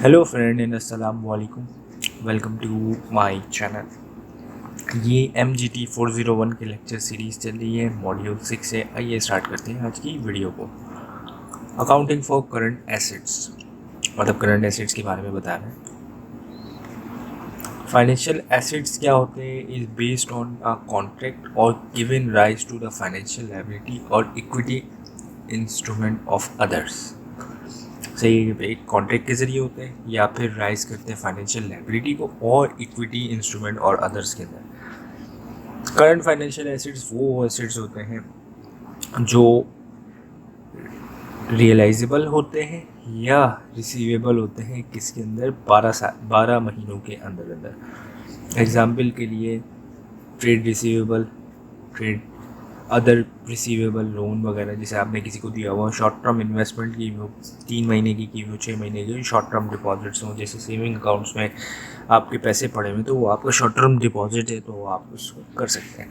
Hello friend and अस्सलाम वालेकुम। Welcome to my channel. ये MGT 401 के लेक्चर सीरीज़ चल रही है मॉड्यूल 6 से। आइए स्टार्ट करते हैं आज की वीडियो को। अकाउंटिंग फॉर करंट एसेट्स, मतलब करंट एसेट्स के बारे में बता रहे हैं। फाइनेंशियल एसेट्स क्या होते हैं is based on a contract और given rise to the financial liability और इक्विटी इंस्ट्रूमेंट ऑफ अदर्स। सही, एक कॉन्ट्रैक्ट के जरिए होते हैं या फिर राइज करते हैं फाइनेंशियल लायबिलिटी को और इक्विटी इंस्ट्रूमेंट और अदर्स के अंदर। करंट फाइनेंशियल एसेट्स वो एसेट्स होते हैं जो रियलाइजेबल होते हैं या रिसीवेबल होते हैं किसके अंदर 12 महीनों के अंदर अंदर। एग्जाम्पल के लिए trade receivable, trade other receivable, loan वगैरह जैसे आपने किसी को दिया हुआ, शॉर्ट टर्म इन्वेस्टमेंट की हो, 3 महीने की हो, 6 महीने की, शॉर्ट टर्म डिपॉजिट्स हों, जैसे सेविंग अकाउंट्स में आपके पैसे पड़े हुए तो वो आपका शॉर्ट टर्म डिपॉजिट है तो आप उसको कर सकते हैं।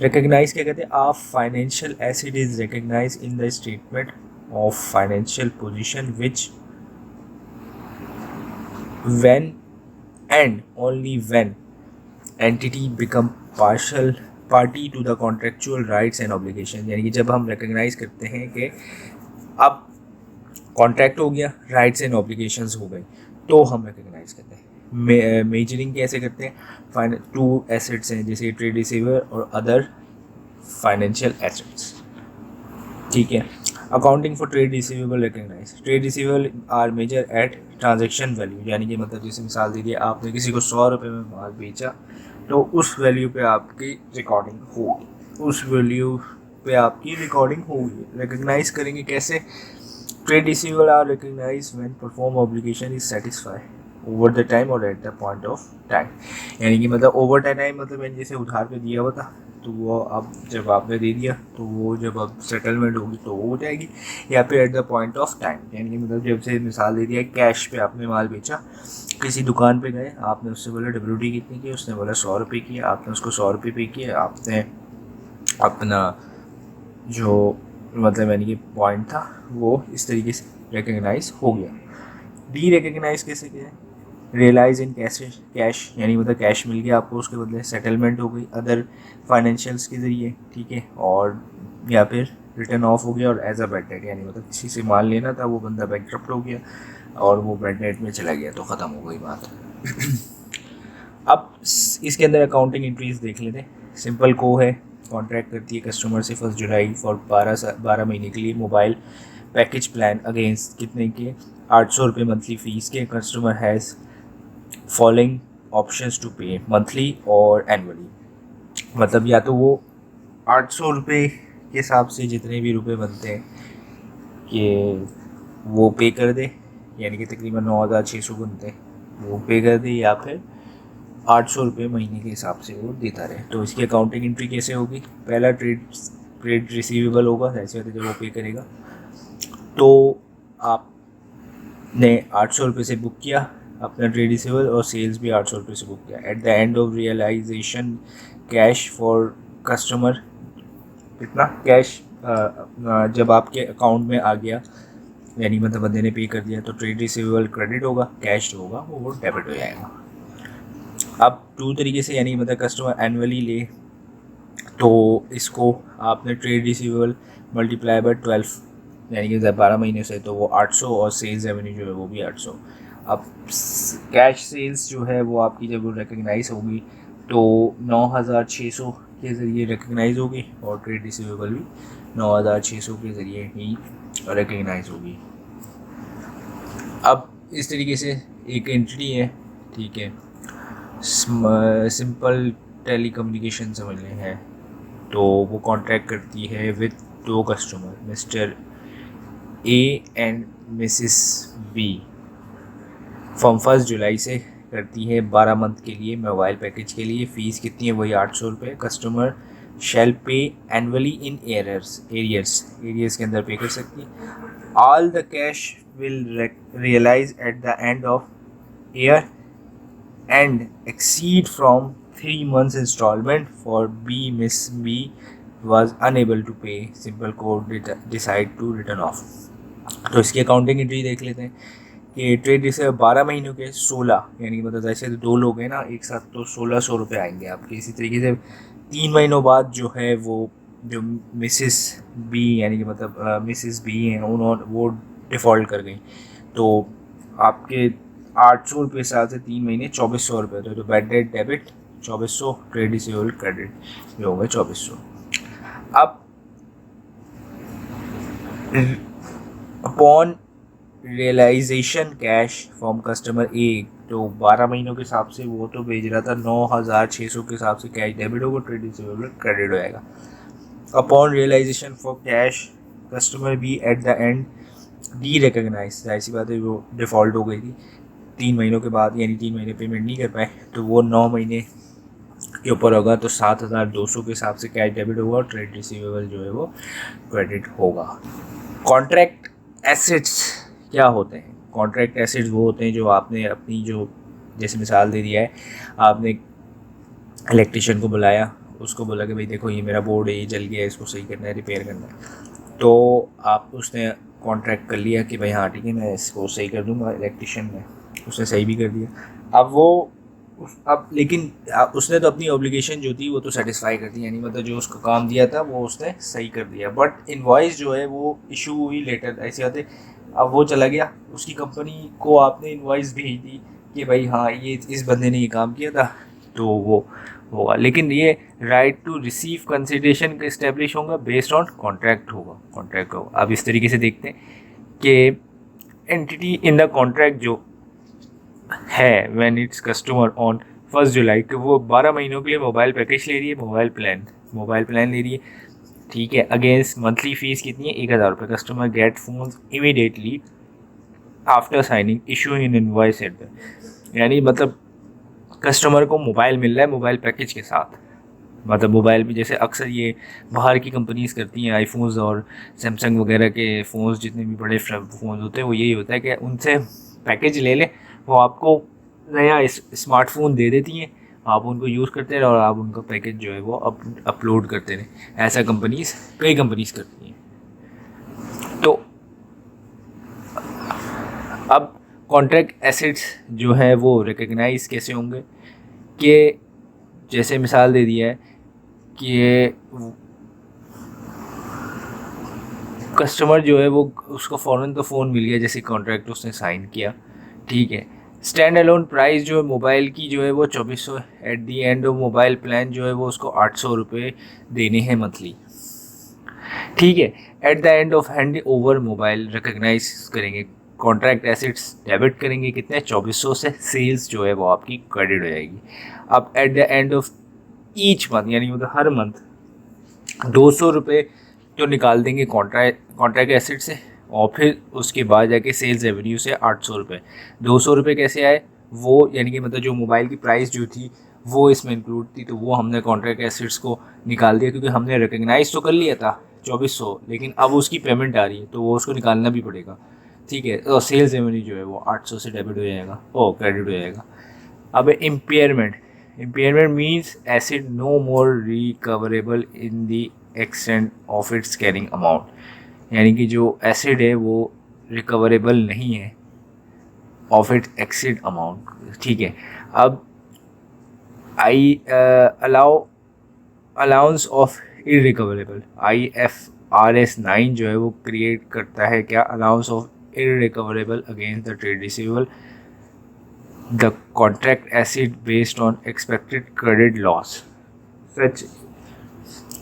रिकग्नाइज क्या कहते हैं, आप financial asset is recognise in the statement of financial position which when and only when entity become partial party to the contractual rights and obligation। यानी कि जब हम रिकग्नाइज करते हैं कि अब कॉन्ट्रैक्ट हो गया, राइट्स एंड ऑब्लिगेशंस हो गए, तो हम रिकग्नाइज करते हैं। मेजरिंग कैसे करते हैं, टू एसेट्स हैं जैसे ट्रेड रिसीवर और अदर फाइनेंशियल एसेट्स। ठीक है। Accounting for trade receivable recognise, trade receivable are measure at transaction value. यानी कि मतलब जैसे मिसाल दे दी, आपने किसी को 100 रुपये में माल बेचा तो उस वैल्यू पे आपकी रिकॉर्डिंग होगी, उस वैल्यू पे आपकी रिकॉर्डिंग होगी। रिकग्नाइज करेंगे कैसे, trade receivable are recognise when perform obligation is satisfy over the time और at the point of time. यानी कि मतलब ओवर द टाइम मतलब मैंने जैसे उधार पे दिया हुआ था तो वो अब जब आपने दे दिया तो वो जब अब सेटलमेंट होगी तो वो हो जाएगी, या फिर eight the point of time. यानी कि मतलब जब से मिसाल दे दिया, कैश पे आपने माल बेचा, किसी दुकान पे गए, आपने उससे बोला WD कितनी की, उसने बोला 100 रुपये की, आपने उसको 100 रुपये पे किए, आपने अपना जो मतलब यानी कि पॉइंट था वो इस तरीके से रिकग्नाइज हो गया। डी रिकग्नाइज कैसे किया, रियलाइज इन कैश, यानी मतलब कैश मिल गया आपको, उसके बदले सेटलमेंट हो गई अदर फाइनेंशियल्स के ज़रिए, ठीक है, और या फिर रिटर्न ऑफ हो गया और एज अ बैड डेट, यानी मतलब किसी से माल लेना था, वो बंदा बैंकरप्ट हो गया और वो बैड डेट में चला गया तो ख़त्म हो गई बात। अब इसके अंदर अकाउंटिंग एंट्रीज देख लेते हैं। सिंपल को है, कॉन्ट्रैक्ट करती है कस्टमर से 1 जुलाई फॉर 12 महीने के लिए मोबाइल पैकेज प्लान अगेंस्ट कितने के, 800 रुपये मंथली फ़ीस के। Customer has following options to pay monthly और एनुअली। मतलब या तो वो 800 रुपये के हिसाब से जितने भी रुपए बनते हैं कि वो पे कर दे, यानी कि तकरीबन 9,600 बनते हैं वो पे कर दे, या फिर 800 रुपये महीने के हिसाब से वो देता रहे। तो इसकी अकाउंटिंग एंट्री कैसे होगी, पहला ट्रेड रिसीवेबल होगा, ऐसे होते जब वो पे करेगा तो आपने 800 रुपये से बुक किया अपना ट्रेड रिसीवेबल और सेल्स भी 800 रुपये से बुक किया। At the end of realisation cash for customer, कितना कैश जब आपके अकाउंट में आ गया, यानी मतलब बंदे ने पे कर दिया, तो ट्रेड रिसीवेबल क्रेडिट होगा, कैश जो होगा वो डेबिट हो जाएगा। अब 2 तरीके से, यानी मतलब कस्टमर एनुअली ले तो इसको आपने ट्रेड रिसीवेबल मल्टीप्लाई बाय 12, यानी कि 12 महीने से तो वो 800 और सेल्स रेवेन्यू जो है वो भी 800। अब कैश सेल्स जो है वो आपकी जब रिकग्नाइज होगी तो 9,600 के ज़रिए रिकग्नाइज होगी और ट्रेड रिसीवेबल भी 9,600 के ज़रिए ही रिकग्नाइज होगी। अब इस तरीके से एक एंट्री है, ठीक है। सिंपल टेली कम्युनिकेशन समझ लें है तो वो कॉन्ट्रैक्ट करती है with 2 customer, Mr A and Mrs B. From 1 जुलाई से करती है 12 मंथ के लिए मोबाइल पैकेज के लिए। फ़ीस कितनी है, वही 800 रुपये। Customer shall pay annually in arrears के अंदर पे कर सकती है। All the cash will realise at the end of year and exceed from 3 months installment for B. Miss B was unable to pay. Simple code decide to return off। तो इसकी accounting entry देख लेते हैं कि trade receivable 12 महीनों के 16, यानी कि मतलब जैसे 2 लोग हैं ना एक साथ, तो 1600 रुपये आएंगे आपके। इसी तरीके से 3 महीनों बाद जो है वो जो मिसिस बी, यानी कि मतलब मिसिस बी हैं, उन्होंने वो डिफ़ॉल्ट कर गई, तो आपके 800 रुपये साल से 3 महीने 2400 रुपये, तो bad debt debit 2400, trade receivable credit जो होगा 2400। अब upon realisation cash from customer A, तो 12 महीनों के हिसाब से वो तो भेज रहा था 9600 के हिसाब से कैश डेबिट होगा, ट्रेड रिसीवेबल क्रेडिट हो जाएगा। Upon realisation for cash customer B at the end derecognise, जाहिर सी बात है वो डिफ़ॉल्ट हो गई थी 3 महीनों के बाद, यानी 3 महीने पेमेंट नहीं कर पाए, तो वो 9 महीने के ऊपर होगा, तो 7200 के हिसाब से कैश डेबिट होगा और ट्रेड रिसीवेबल जो है वो क्रेडिट होगा। कॉन्ट्रैक्ट एसेट्स क्या होते हैं? कॉन्ट्रैक्ट एसेट्स वो होते हैं जो आपने अपनी, जो जैसे मिसाल दे दिया है, आपने इलेक्ट्रिशियन को बुलाया, उसको बोला कि भाई देखो ये मेरा बोर्ड है, ये जल गया है, इसको सही करना है, रिपेयर करना है, तो आप उसने कॉन्ट्रैक्ट कर लिया कि भाई हाँ ठीक है मैं इसको सही कर दूँगा। इलेक्ट्रिशियन ने उसने सही भी कर दिया। अब वो अब लेकिन उसने तो अपनी ऑब्लिगेशन जो थी वो तो सेटिस्फाई कर दी, यानी मतलब जो उसका काम दिया था वो उसने सही कर दिया, बट इनवॉइस जो है वो इशू हुई लेटर, ऐसे आते। अब वो चला गया, उसकी कंपनी को आपने इनवॉइस भेज दी कि भाई हाँ ये इस बंदे ने ये काम किया था, तो वो होगा। लेकिन ये राइट टू रिसीव कंसिडरेशन का इस्टेब्लिश होगा बेस्ड ऑन कॉन्ट्रैक्ट होगा। अब इस तरीके से देखते हैं कि एंटिटी इन द कॉन्ट्रैक्ट जो है व्हेन इट्स कस्टमर ऑन 1 जुलाई, कि वो 12 महीनों के लिए मोबाइल पैकेज ले रही है, मोबाइल प्लान ले रही है, ठीक है। अगेंस्ट मंथली फीस कितनी है? 1000 रुपये। Customer get phone immediately after signing issuing an invoice at the, यानी मतलब कस्टमर को मोबाइल मिल रहा है मोबाइल पैकेज के साथ। मतलब मोबाइल भी जैसे अक्सर ये बाहर की कंपनीज़ करती हैं, आईफोन्स और सैमसंग वगैरह के फ़ोन्स, जितने भी बड़े फ़ोन्स होते हैं, वो यही होता है कि उनसे पैकेज ले लें, वो आपको नया स्मार्टफोन दे देती हैं, आप उनको यूज़ करते रहे और आप उनका पैकेज जो है वो अपलोड करते रहें। ऐसा कई कंपनीज़ करती हैं। तो अब कॉन्ट्रैक्ट एसेट्स जो है वो रिकग्नाइज कैसे होंगे? कि जैसे मिसाल दे दिया है कि कस्टमर जो है वो उसको फ़ौरन तो फ़ोन मिल गया जैसे कॉन्ट्रैक्ट उसने साइन किया, ठीक है। स्टैंड अलोन प्राइस जो है मोबाइल की जो है वो 2400, at the end of mobile plan जो है वो उसको 800 रुपये देने हैं मंथली, ठीक है। At the end of hand over mobile recognise करेंगे, कॉन्ट्रैक्ट एसेट्स डेबिट करेंगे कितने? 2400 से, सेल्स जो है वो आपकी क्रेडिट हो जाएगी। अब eight the end of each month, यानी मतलब हर मंथ 200 रुपये जो निकाल देंगे कॉन्ट्रैक्ट एसेट से, और फिर उसके बाद जाके सेल्स रेवेन्यू से 800 रुपये। 200 रुपये कैसे आए वो, यानी कि मतलब जो मोबाइल की प्राइस जो थी वो इसमें इंक्लूड थी, तो वो हमने कॉन्ट्रैक्ट एसेट्स को निकाल दिया, क्योंकि हमने रिकग्नाइज तो कर लिया था 2400, लेकिन अब उसकी पेमेंट आ रही है तो वो उसको निकालना भी पड़ेगा, ठीक है। तो सेल्स रेवेन्यू जो है वो 800 से डेबिट हो जाएगा, क्रेडिट हो जाएगा। अब impairment means asset no more recoverable in the extent of its carrying amount, यानी कि जो एसिड है वो रिकवरेबल नहीं है ऑफ इट्स एक्सिड अमाउंट, ठीक है। अब अलाउंस ऑफ इररिकवरेबल, IFRS 9 जो है वो क्रिएट करता है क्या? Allowance of irrecoverable against the trade receivable, the contract asset based on expected credit loss, such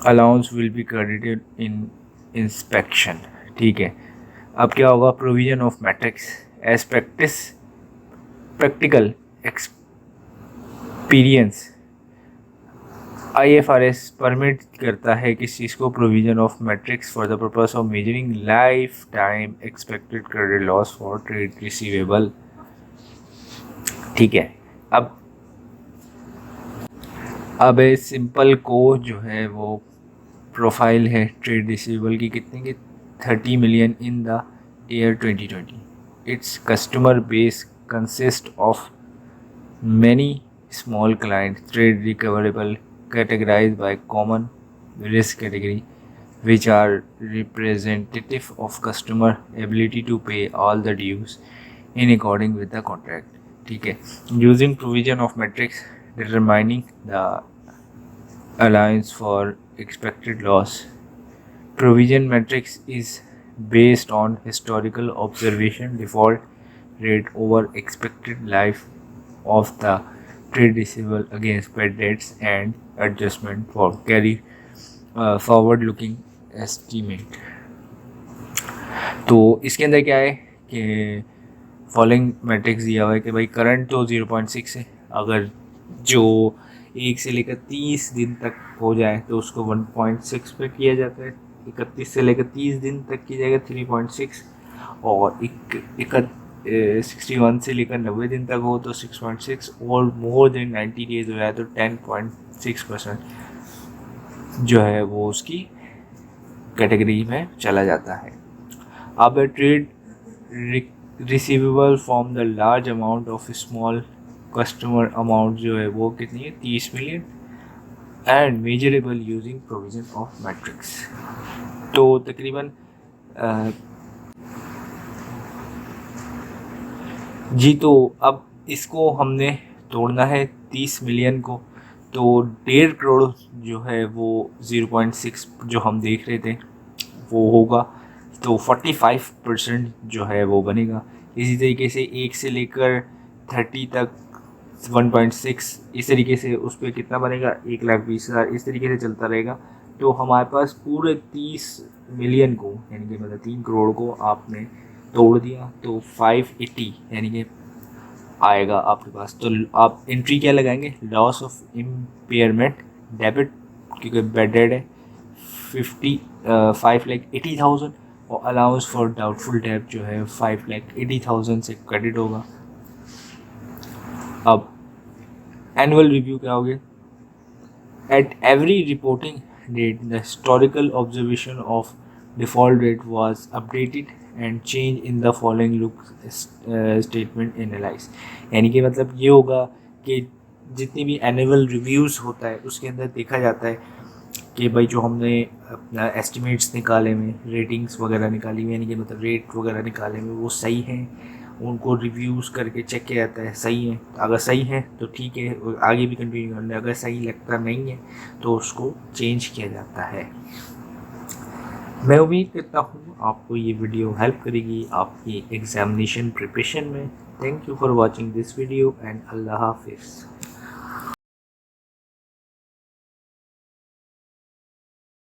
allowance will be credited in inspection, ठीक है। अब क्या होगा? Provision of matrix as practical experience, IFRS permit करता है किस चीज़ को? Provision of matrix for the purpose of measuring lifetime expected credit loss for trade receivable, ठीक है। अब सिंपल को जो है वो प्रोफाइल है ट्रेड रिसीवेबल की कितने की? 30 million in the year 2020। Its customer base consist of many small client, trade recoverable categorized by common risk category, which are representative of customer ability to pay all the dues in according with the contract, ठीक है। Using provision of matrix determining the allowance for expected loss. Provision matrix is based on historical observation default rate over expected life of the trade receivable against bad debts and adjustment for carry forward looking estimate. तो इसके अंदर क्या है कि following matrix दिया हुआ है कि भाई करंट तो 0.6 है, अगर जो 1 से लेकर 30 दिन तक हो जाए तो उसको 1.6 पे किया जाता है, 31 से लेकर 30 दिन तक की जाएगा 3.6, और 61 से लेकर 90 दिन तक हो तो 6.6, और मोर देन 90 डेज हो जाए तो 10.6% जो है वो उसकी कैटेगरी में चला जाता है। अब trade receivable from the large amount of small customer amount जो है वो कितनी है, 30 million, and measurable using provision of matrix. तो तकरीबन जी, तो अब इसको हमने तोड़ना है 30 मिलियन को, तो 1.5 करोड़ जो है वो 0.6 जो हम देख रहे थे वो होगा, तो 45% जो है वो बनेगा। इसी तरीके से 1 से लेकर 30 तक 1.6, इस तरीके से उस पर कितना बनेगा, 1,20,000, इस तरीके से चलता रहेगा। तो हमारे पास पूरे 30 मिलियन को यानी कि मतलब 3 करोड़ को आपने तोड़ दिया तो 580 यानी कि आएगा आपके पास। तो आप एंट्री क्या लगाएंगे, लॉस ऑफ इम्पेयरमेंट डेबिट, क्योंकि बैड डेट है 5,80,000, और अलाउंस फॉर डाउटफुल डेट जो है 5,80,000 से क्रेडिट होगा। अब एनुअल रिव्यू क्या होगा, at every reporting date the historical observation of default rate was updated and change in the following look statement analyse. यानी कि मतलब ये होगा कि जितनी भी एनुअल रिव्यूज़ होता है उसके अंदर देखा जाता है कि भाई जो हमने अपना एस्टिमेट्स निकाले में, रेटिंग्स वगैरह निकाली हुई, यानी कि मतलब रेट वगैरह निकाले में वो सही हैं, उनको रिव्यूज़ करके चेक किया जाता है सही है, अगर सही है तो ठीक है आगे भी कंटिन्यू करना है, अगर सही लगता नहीं है तो उसको चेंज किया जाता है। मैं उम्मीद करता हूँ आपको ये वीडियो हेल्प करेगी आपकी एग्जामिनेशन प्रिपरेशन में। Thank you for watching this video and अल्लाह हाफिज़।